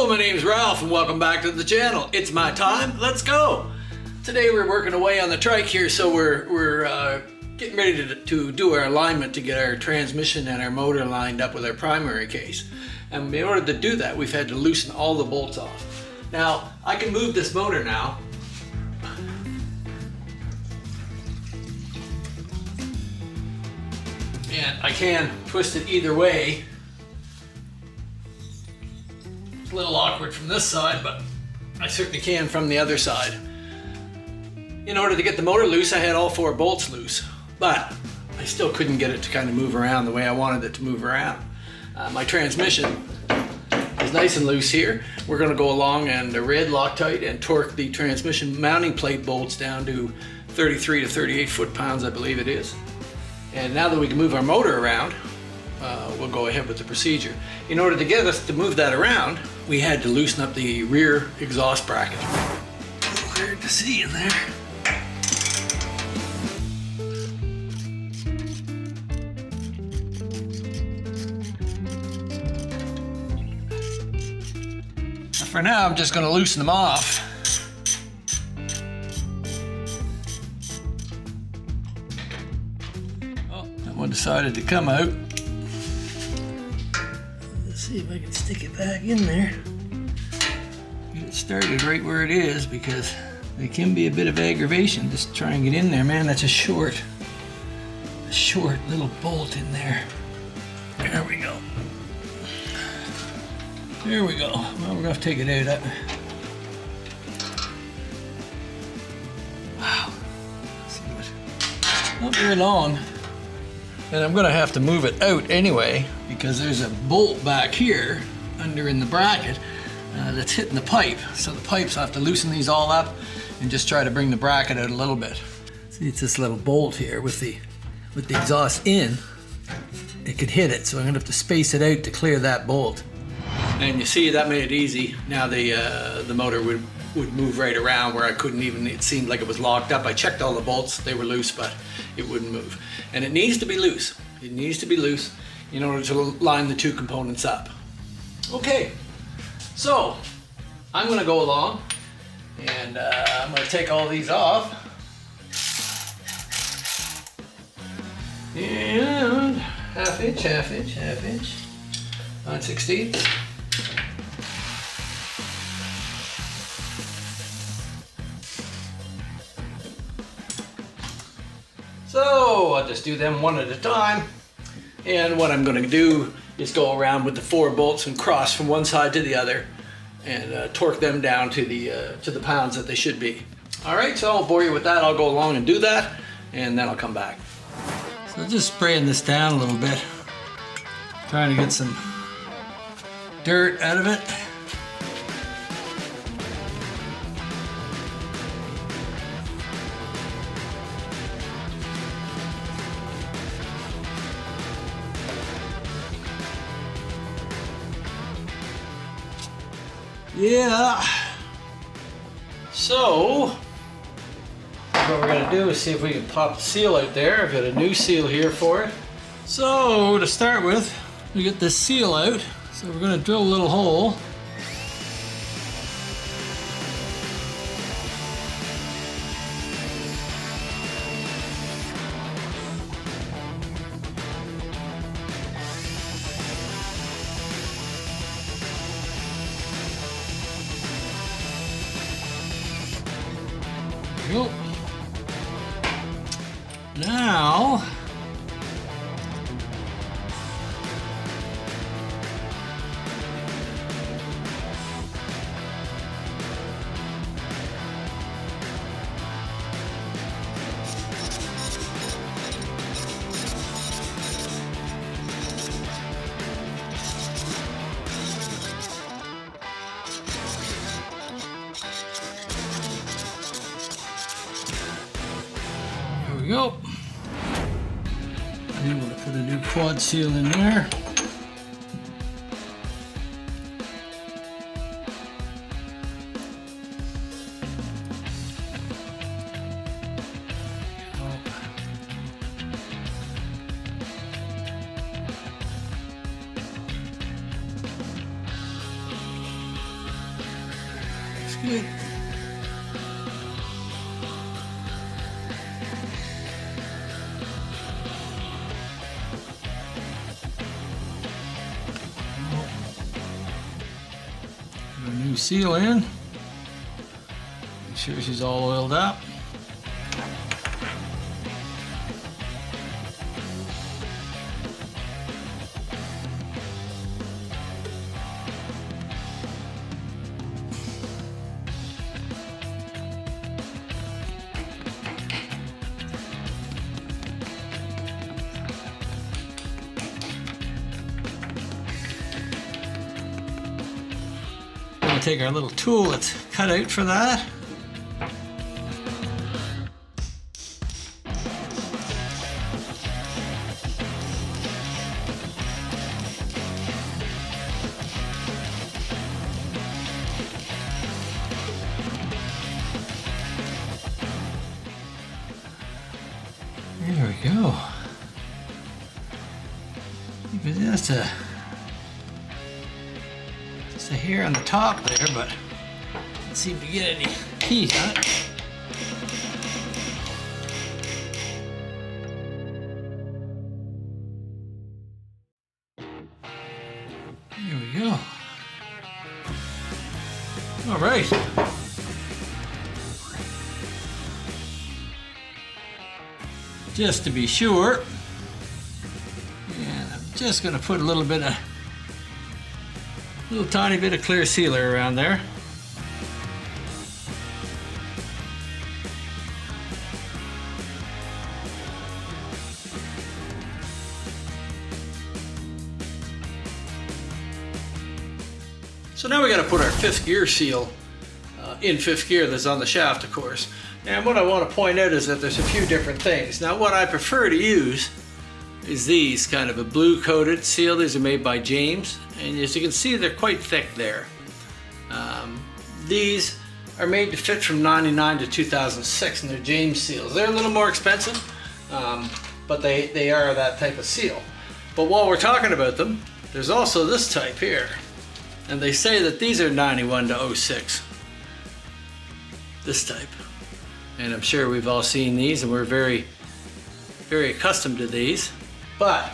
Hello, my name's Ralph and welcome back to the channel. It's my time, let's go! Today we're working away on the trike here, so we're getting ready to do our alignment to get our transmission and our motor lined up with our primary case. And in order to do that, we've had to loosen all the bolts off. Now, I can move this motor now. And I can twist it either way. It's a little awkward from this side, but I certainly can from the other side. In order to get the motor loose, I had all 4 bolts loose, but I still couldn't get it to kind of move around the way I wanted it to move around. My transmission is nice and loose here. We're going to go along and red Loctite and torque the transmission mounting plate bolts down to 33 to 38 foot-pounds, I believe it is. And now that we can move our motor around, we'll go ahead with the procedure. In order to get us to move that around, we had to loosen up the rear exhaust bracket. A little hard to see in there. For now, I'm just going to loosen them off. Oh, that one decided to come out. Let's see if I can stick it back in there. Get it started right where it is, because they can be a bit of aggravation just try and get in there. Man, that's a short little bolt in there. There we go. There we go. Well, we're going to take it out. Wow. Let's see what. Not very long. And I'm going to have to move it out anyway, because there's a bolt back here under in the bracket that's hitting the pipe. So the pipes, I'll have to loosen these all up and just try to bring the bracket out a little bit. See, it's this little bolt here with the exhaust in. It could hit it, so I'm going to have to space it out to clear that bolt. And you see, that made it easy. Now the motor would move right around where I couldn't even, it seemed like it was locked up. I checked all the bolts, they were loose, but it wouldn't move. And it needs to be loose. It needs to be loose in order to line the 2 components up. Okay, so I'm gonna go along and I'm gonna take all these off. And half inch, 9/16. So I'll just do them one at a time. And what I'm going to do is go around with the 4 bolts and cross from one side to the other and torque them down to the pounds that they should be. All right, so I'll bore you with that. I'll go along and do that, and then I'll come back. So just spraying this down a little bit, trying to get some dirt out of it. Yeah. So what we're gonna do is see if we can pop the seal out there. I've got a new seal here for it. So to start with, we get this seal out. So we're going to drill a little hole. There we go. Now, we go. I'm going to put a new quad seal in there. Good. Put a new seal in. Make sure she's all oiled up. Take our little tool that's cut out for that. There we go. That's a hair on the top there, but let's see if we get any heat on it. There we go. All right. Just to be sure, and I'm just going to put a little tiny bit of clear sealer around there. So now we got to put our fifth gear seal in fifth gear that's on the shaft, of course. And what I want to point out is that there's a few different things. Now what I prefer to use is these, kind of a blue coated seal. These are made by James, and as you can see, they're quite thick there. These are made to fit from 99 to 2006, and they're James seals. They're a little more expensive, but they are that type of seal. But while we're talking about them, there's also this type here, and they say that these are 91 to 06. This type, and I'm sure we've all seen these, and we're very, very accustomed to these. But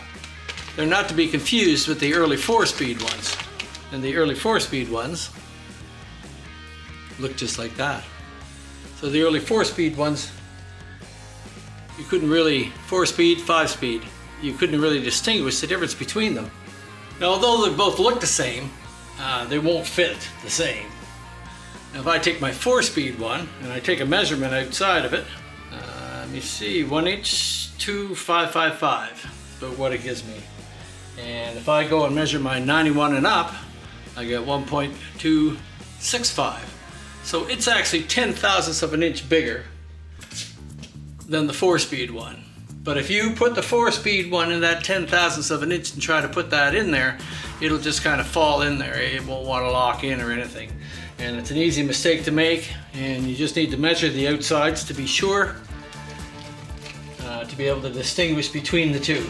they're not to be confused with the early 4-speed ones. And the early 4-speed ones look just like that. So the early 4-speed ones, you couldn't really, 4-speed, 5-speed, you couldn't really distinguish the difference between them. Now, although they both look the same, they won't fit the same. Now, if I take my 4-speed one and I take a measurement outside of it, let me see, 1 inch 2.555. But what it gives me. And if I go and measure my 91 and up, I get 1.265. So it's actually 10 thousandths of an inch bigger than the 4-speed one. But if you put the 4-speed one in that 10 thousandths of an inch and try to put that in there, it'll just kind of fall in there. It won't want to lock in or anything. And it's an easy mistake to make, and you just need to measure the outsides to be sure, to be able to distinguish between the two.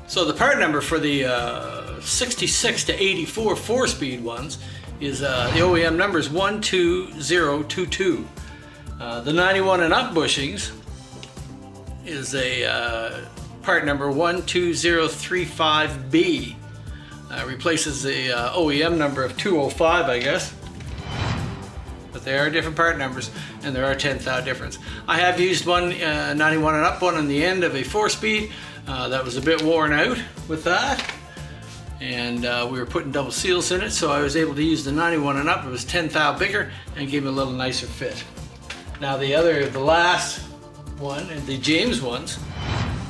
So the part number for the 66 to 84 4-speed ones is the OEM number is 12022. The 91 and up bushings is a part number 12035B. Replaces the OEM number of 205, I guess. But they are different part numbers, and there are 10 thou difference. I have used one 91 and up one on the end of a 4-speed. That was a bit worn out with that, and we were putting double seals in it, so I was able to use the 91 and up. It was 10 thou bigger and gave me a little nicer fit. Now the last one, the James ones,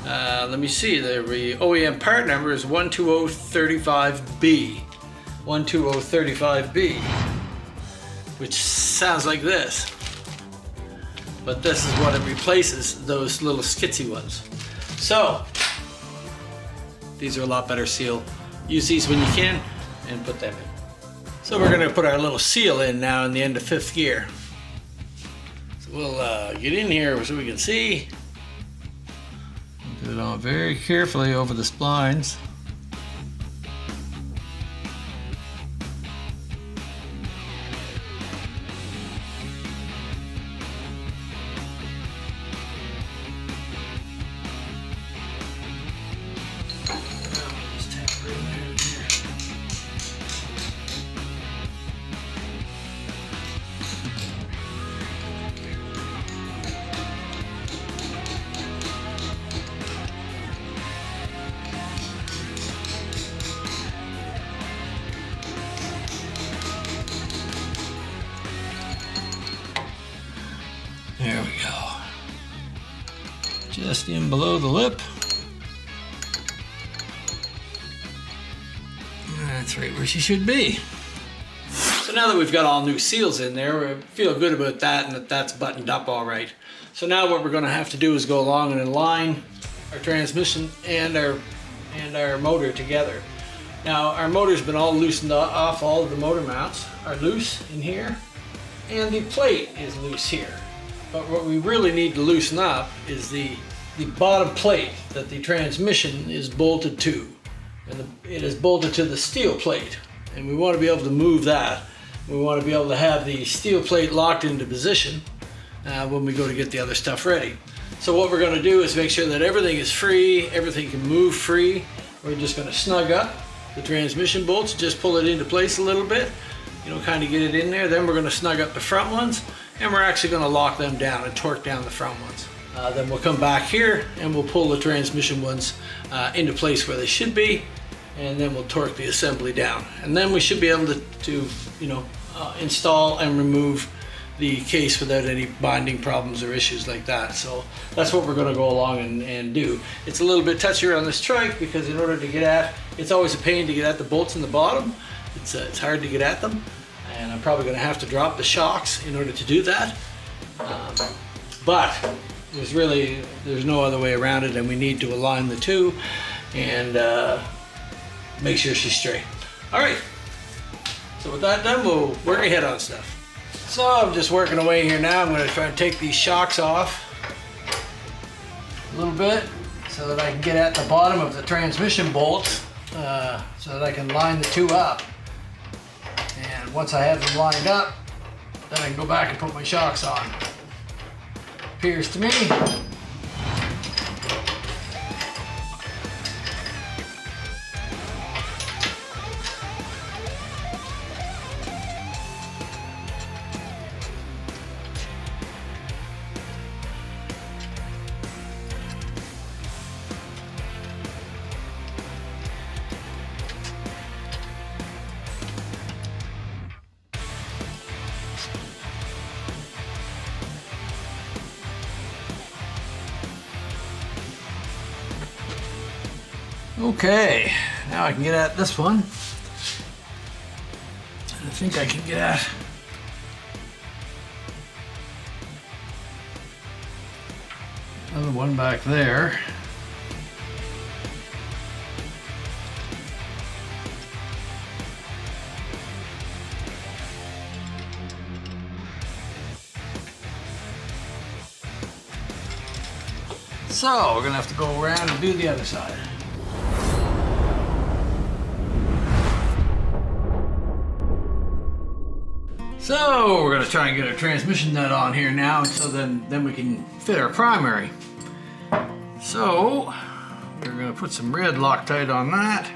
let me see, the OEM part number is 12035B. 12035B, which sounds like this. But this is what it replaces, those little skitsy ones. So, these are a lot better seal. Use these when you can and put them in. So we're gonna put our little seal in now in the end of 5th gear. So we'll get in here so we can see. Put it on very carefully over the splines. just in below the lip. That's right where she should be. So now that we've got all new seals in there, we feel good about that and that's buttoned up all right. So now what we're going to have to do is go along and align our transmission and our motor together. Now our motor's been all loosened off, all of the motor mounts are loose in here and the plate is loose here. But what we really need to loosen up is the bottom plate that the transmission is bolted to. And it is bolted to the steel plate. And we want to be able to move that. We want to be able to have the steel plate locked into position when we go to get the other stuff ready. So what we're going to do is make sure that everything is free, everything can move free. We're just going to snug up the transmission bolts, just pull it into place a little bit, kind of get it in there. Then we're going to snug up the front ones, and we're actually going to lock them down and torque down the front ones. Then we'll come back here and we'll pull the transmission ones into place where they should be, and then we'll torque the assembly down. And then we should be able to install and remove the case without any binding problems or issues like that. So that's what we're going to go along and do. It's a little bit touchier on this trike because in order to get at, it's always a pain to get at the bolts in the bottom. It's hard to get at them, and I'm probably going to have to drop the shocks in order to do that. But there's no other way around it, and we need to align the two and make sure she's straight. All right, so with that done, we'll work ahead on stuff. So I'm just working away here now. I'm going to try and take these shocks off a little bit so that I can get at the bottom of the transmission bolts so that I can line the two up. And once I have them lined up, then I can go back and put my shocks on. Appears to me. Okay, now I can get at this one. I think I can get at another one back there. So we're gonna have to go around and do the other side. So we're going to try and get our transmission nut on here now, so then we can fit our primary. So we're going to put some red Loctite on that.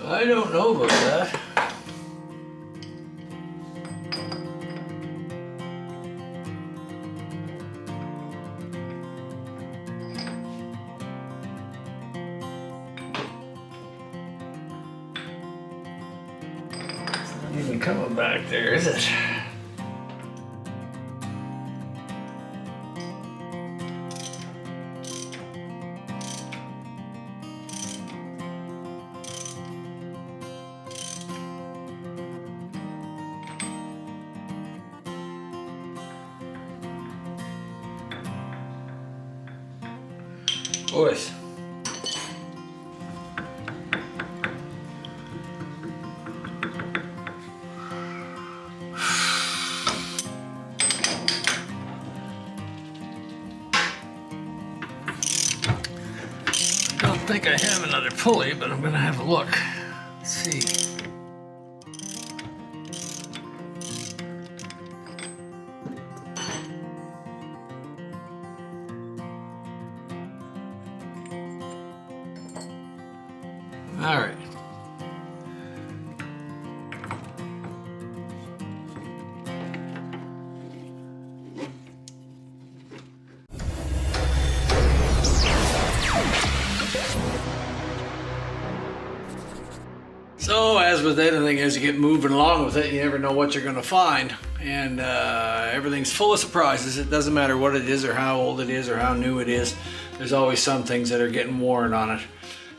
I don't know about that. It's not even coming back there, is it? Boys. I don't think I have another pulley, but I'm going to have a look. Let's see. All right. with anything, as you get moving along with it, you never know what you're going to find. And everything's full of surprises. It doesn't matter what it is or how old it is or how new it is. There's always some things that are getting worn on it.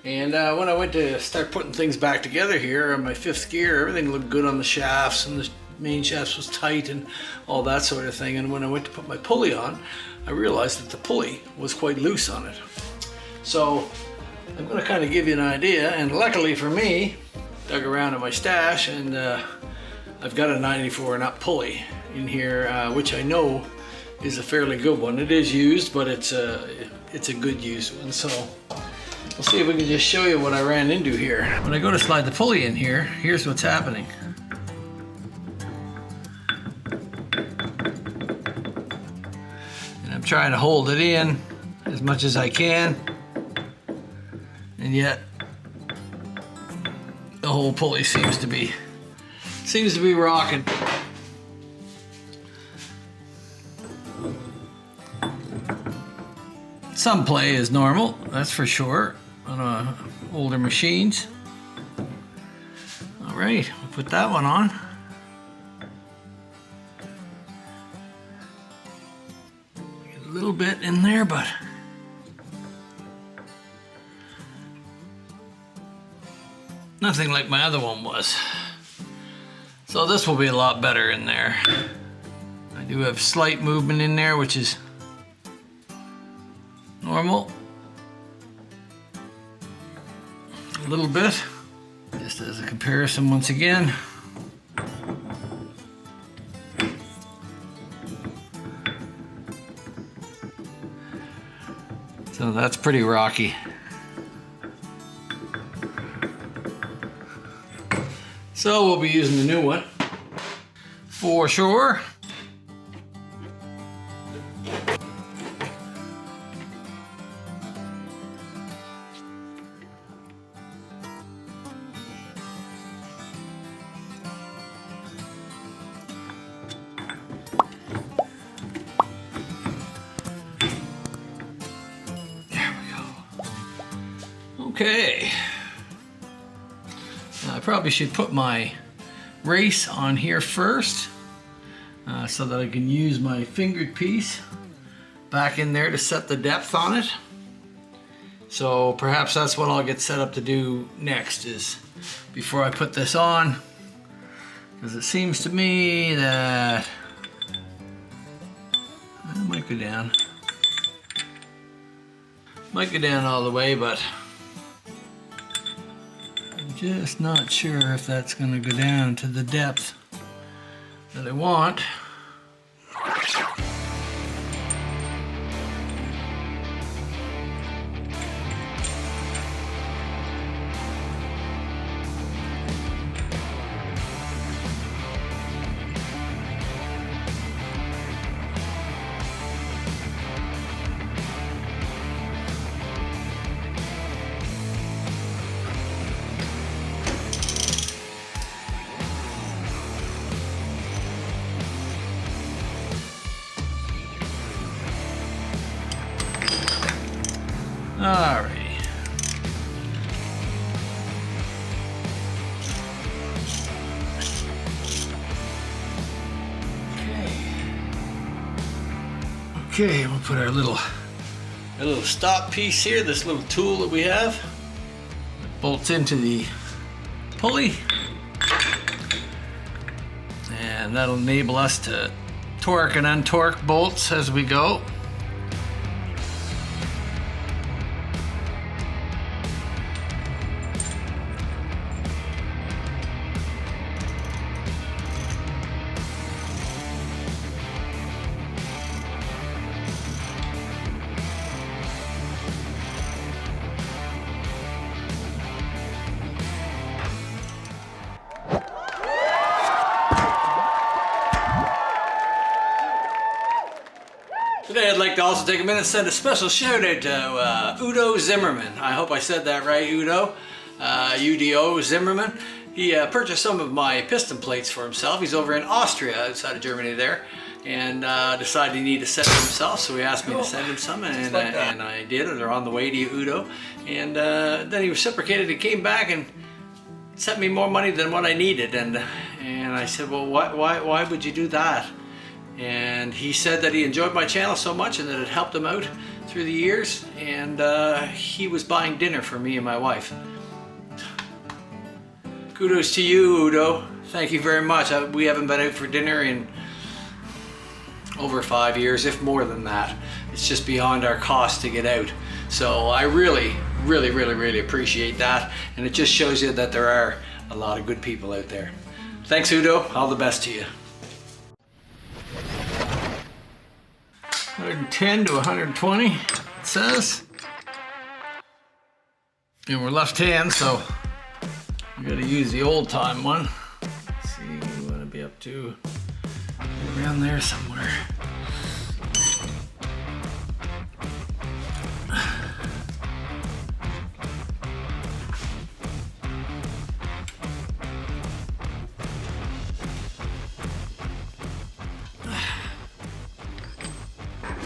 And when I went to start putting things back together here on my 5th gear, everything looked good on the shafts, and the main shafts was tight and all that sort of thing. And when I went to put my pulley on, I realized that the pulley was quite loose on it. So I'm going to kind of give you an idea, and luckily for me, dug around in my stash, and I've got a 94 nut pulley in here, which I know is a fairly good one. It is used, but it's a good used one. So we'll see if we can just show you what I ran into here. When I go to slide the pulley in here, here's what's happening. And I'm trying to hold it in as much as I can, and yet the whole pulley seems to be rocking. Some play is normal, that's for sure, on older machines. All right, we'll put that one on. Get a little bit in there, but nothing like my other one was. So this will be a lot better in there. I do have slight movement in there, which is normal. A little bit, just as a comparison once again. So that's pretty rocky. So we'll be using the new one for sure. There we go. Okay. I probably should put my race on here first, so that I can use my fingered piece back in there to set the depth on it. So perhaps that's what I'll get set up to do next, is before I put this on, because it seems to me that it might go down. Might go down all the way, but just not sure if that's going to go down to the depth that I want. Alrighty. Okay, we'll put our little stop piece here, this little tool that we have. It bolts into the pulley. And that'll enable us to torque and untorque bolts as we go. Today I'd like to also take a minute and send a special shout out to Udo Zimmerman. I hope I said that right, Udo. UDO Zimmerman. He purchased some of my piston plates for himself. He's over in Austria, outside of Germany there, and decided he needed a set for himself, so he asked me to send him some, and I did. They're on the way to you, Udo. And then he reciprocated and came back and sent me more money than what I needed, and I said, well, why would you do that? And he said that he enjoyed my channel so much and that it helped him out through the years, and he was buying dinner for me and my wife. Kudos to you, Udo. Thank you very much. We haven't been out for dinner in over 5 years, if more than that. It's just beyond our cost to get out. So I really appreciate that, and it just shows you that there are a lot of good people out there. Thanks, Udo. All the best to you. 110 to 120, it says. And we're left-hand, so we gotta use the old-time one. Let's see, we wanna be up to around there somewhere.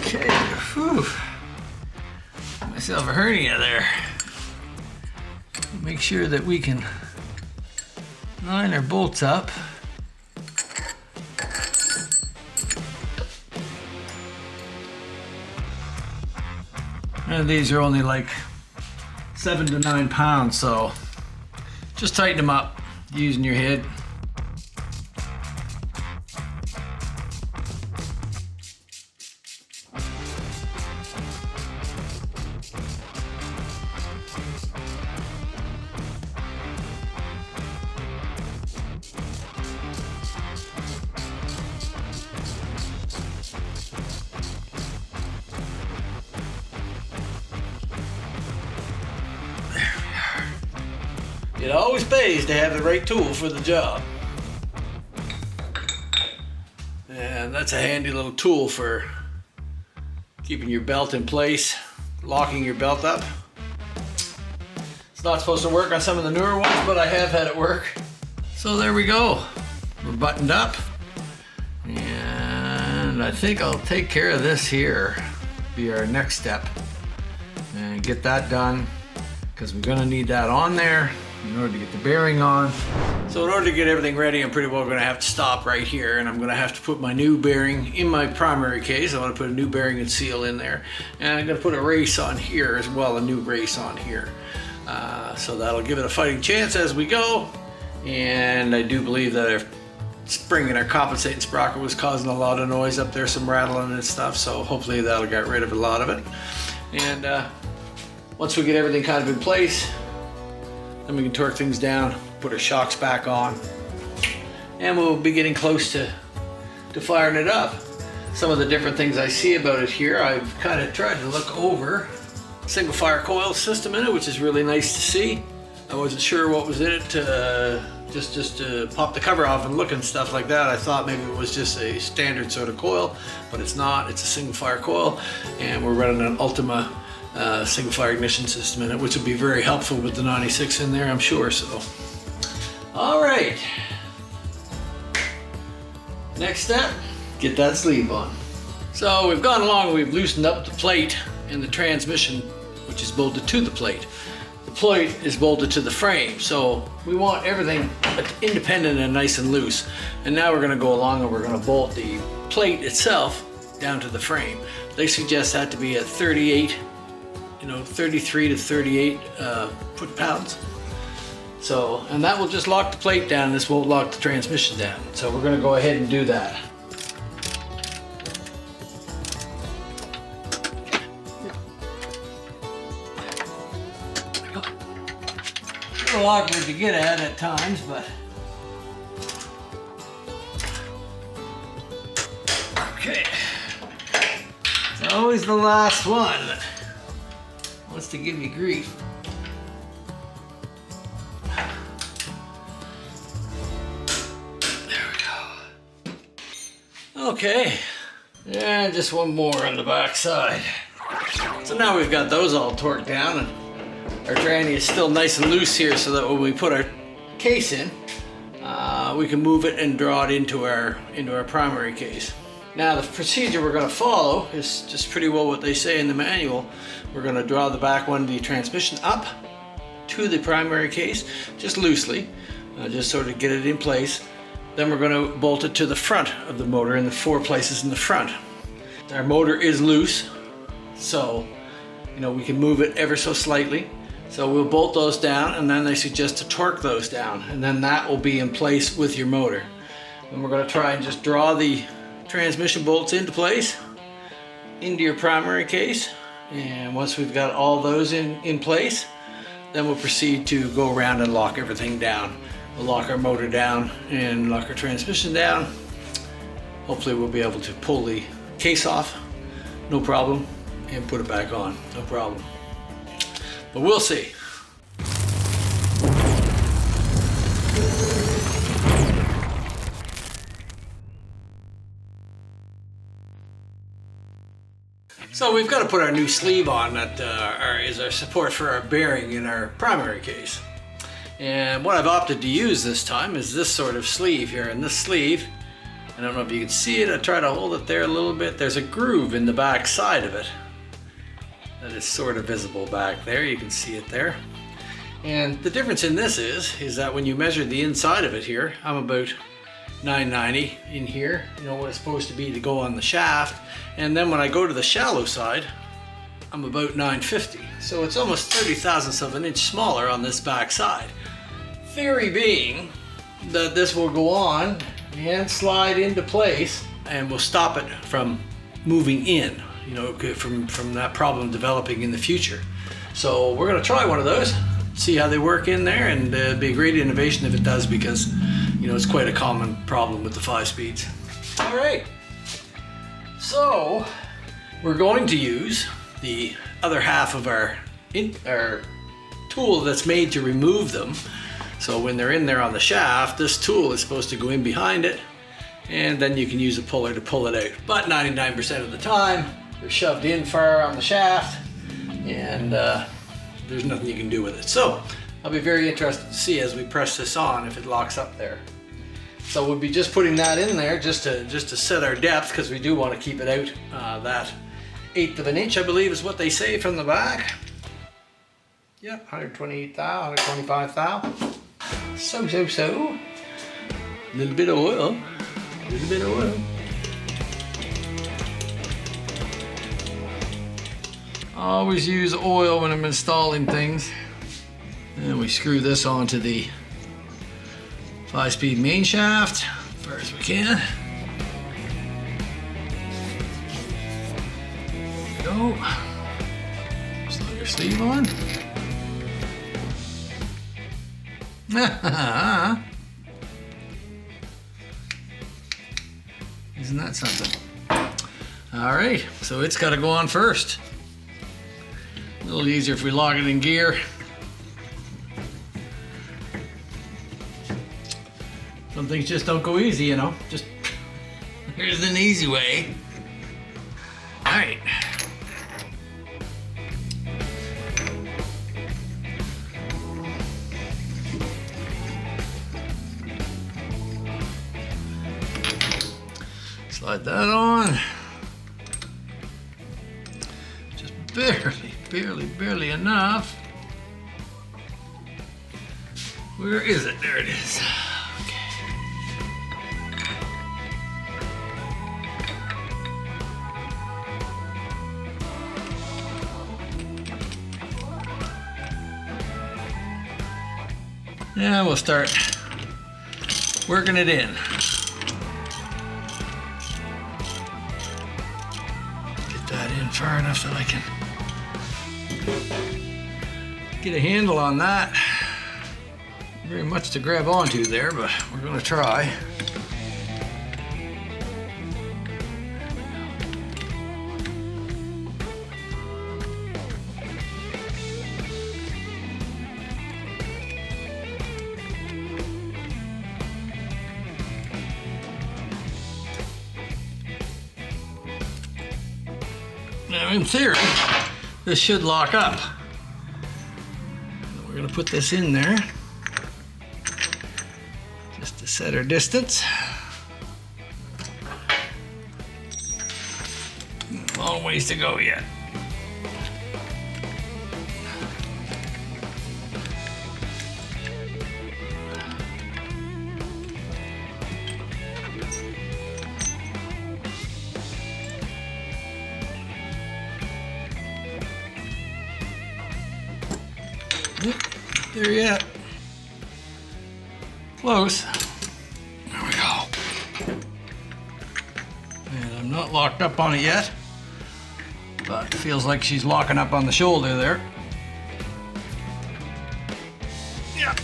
Okay, whew. Myself a hernia there. Make sure that we can line our bolts up. And these are only like 7 to 9 pounds, so just tighten them up using your head. It always pays to have the right tool for the job. And that's a handy little tool for keeping your belt in place, locking your belt up. It's not supposed to work on some of the newer ones, but I have had it work. So there we go. We're buttoned up. And I think I'll take care of this here, be our next step. And get that done, because we're gonna need that on there in order to get the bearing on. So in order to get everything ready, I'm pretty well gonna have to stop right here, and I'm gonna have to put my new bearing in my primary case. I wanna put a new bearing and seal in there. And I'm gonna put a race on here as well, a new race on here. So that'll give it a fighting chance as we go. And I do believe that our spring and our compensating sprocket was causing a lot of noise up there, some rattling and stuff. So hopefully that'll get rid of a lot of it. And once we get everything kind of in place, then we can torque things down, put our shocks back on, and we'll be getting close to firing it up. Some of the different things I see about it here, I've kind of tried to look over single fire coil system in it, which is really nice to see. I wasn't sure what was in it, just to pop the cover off and look and stuff like that. I thought maybe it was just a standard sort of coil, but it's not. It's a single fire coil, and we're running an Ultima single fire ignition system in it, which will be very helpful with the 96 in there, I'm sure. So, all right. Next step, get that sleeve on. So we've gone along, we've loosened up the plate in the transmission, which is bolted to the plate. The plate is bolted to the frame, so we want everything independent and nice and loose. And now we're gonna go along and we're gonna bolt the plate itself down to the frame. They suggest that to be at 38, 33 to 38 foot-pounds. So, and that will just lock the plate down. This won't lock the transmission down. So we're gonna go ahead and do that. A little awkward to get at times, but okay. It's always the last one that wants to give you grief. There we go. Okay, and just one more on the back side. So now we've got those all torqued down, and our tranny is still nice and loose here, so that when we put our case in, we can move it and draw it into our primary case. Now the procedure we're going to follow is just pretty well what they say in the manual. We're going to draw the back one of the transmission up, to the primary case, just loosely, just sort of get it in place. Then we're going to bolt it to the front of the motor in the 4 places in the front. Our motor is loose, so we can move it ever so slightly. So we'll bolt those down, and then they suggest to torque those down, and then that will be in place with your motor. And we're going to try and just draw the transmission bolts into place, into your primary case. And once we've got all those in place, then we'll proceed to go around and lock everything down. We'll lock our motor down and lock our transmission down. Hopefully we'll be able to pull the case off, no problem, and put it back on, no problem. But we'll see. So we've got to put our new sleeve on that is our support for our bearing in our primary case. And what I've opted to use this time is this sort of sleeve here. And this sleeve, I don't know if you can see it, I try to hold it there a little bit. There's a groove in the back side of it that is sort of visible back there. You can see it there. And the difference in this is that when you measure the inside of it here, I'm about 990 in here, what it's supposed to be to go on the shaft. And then when I go to the shallow side, I'm about 950. So it's almost 30 thousandths of an inch smaller on this back side. Theory being that this will go on and slide into place and will stop it from moving in, from that problem developing in the future. So we're going to try one of those, see how they work in there, and it'd be a great innovation if it does, because it's quite a common problem with the 5 speeds. All right, so we're going to use the other half of our tool that's made to remove them. So when they're in there on the shaft, this tool is supposed to go in behind it, and then you can use a puller to pull it out. But 99% of the time, they're shoved in far on the shaft, and there's nothing you can do with it. So I'll be very interested to see as we press this on if it locks up there. So we'll be just putting that in there just to set our depth, because we do want to keep it out that 1/8 of an inch, I believe is what they say from the back. Yeah, 128 thou, 125 thou. So. A little bit of oil. A little bit of oil. Always use oil when I'm installing things. And we screw this onto the 5-speed main shaft as far as we can. There we go. Slide your sleeve on. Isn't that something? All right, so it's got to go on first. A little easier if we lock it in gear. Some things just don't go easy, Just here's an easy way. All right. Slide that on. Just barely enough. Where is it? There it is. Yeah, we'll start working it in. Get that in far enough that I can get a handle on that. Very much to grab onto there, but we're going to try. Now, in theory, this should lock up. We're going to put this in there just to set our distance. Long ways to go yet. Yep, there yet. Close. There we go. And I'm not locked up on it yet, but it feels like she's locking up on the shoulder there. Yep.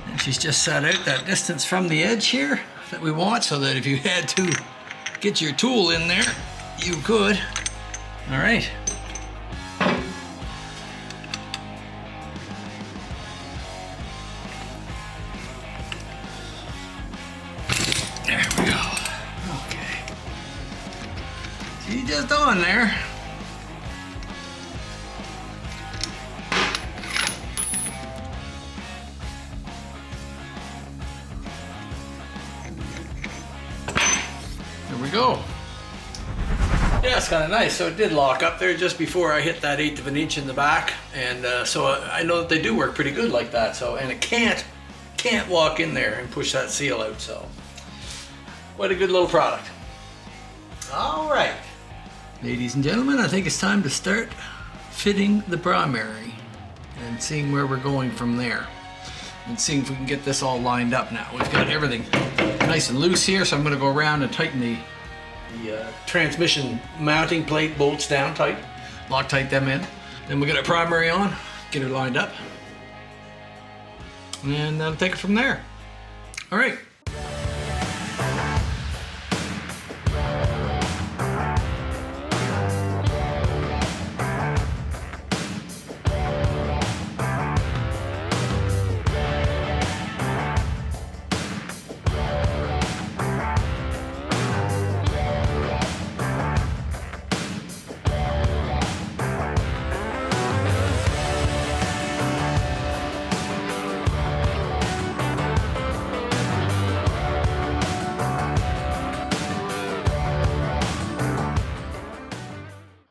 And she's just set out that distance from the edge here that we want, so that if you had to get your tool in there, you could. All right. There we go. Okay. She's just on there. There we go. Yeah, it's kind of nice. So it did lock up there just before I hit that 1/8 of an inch in the back, and so I know that they do work pretty good like that. So, and it can't walk in there and push that seal out. So, what a good little product. All right, ladies and gentlemen, I think it's time to start fitting the primary and seeing where we're going from there, and seeing if we can get this all lined up now. We've got everything nice and loose here, so I'm going to go around and tighten the transmission mounting plate bolts down tight, Loctite them in. Then we'll get our primary on, get her lined up, and I'll take it from there. All right.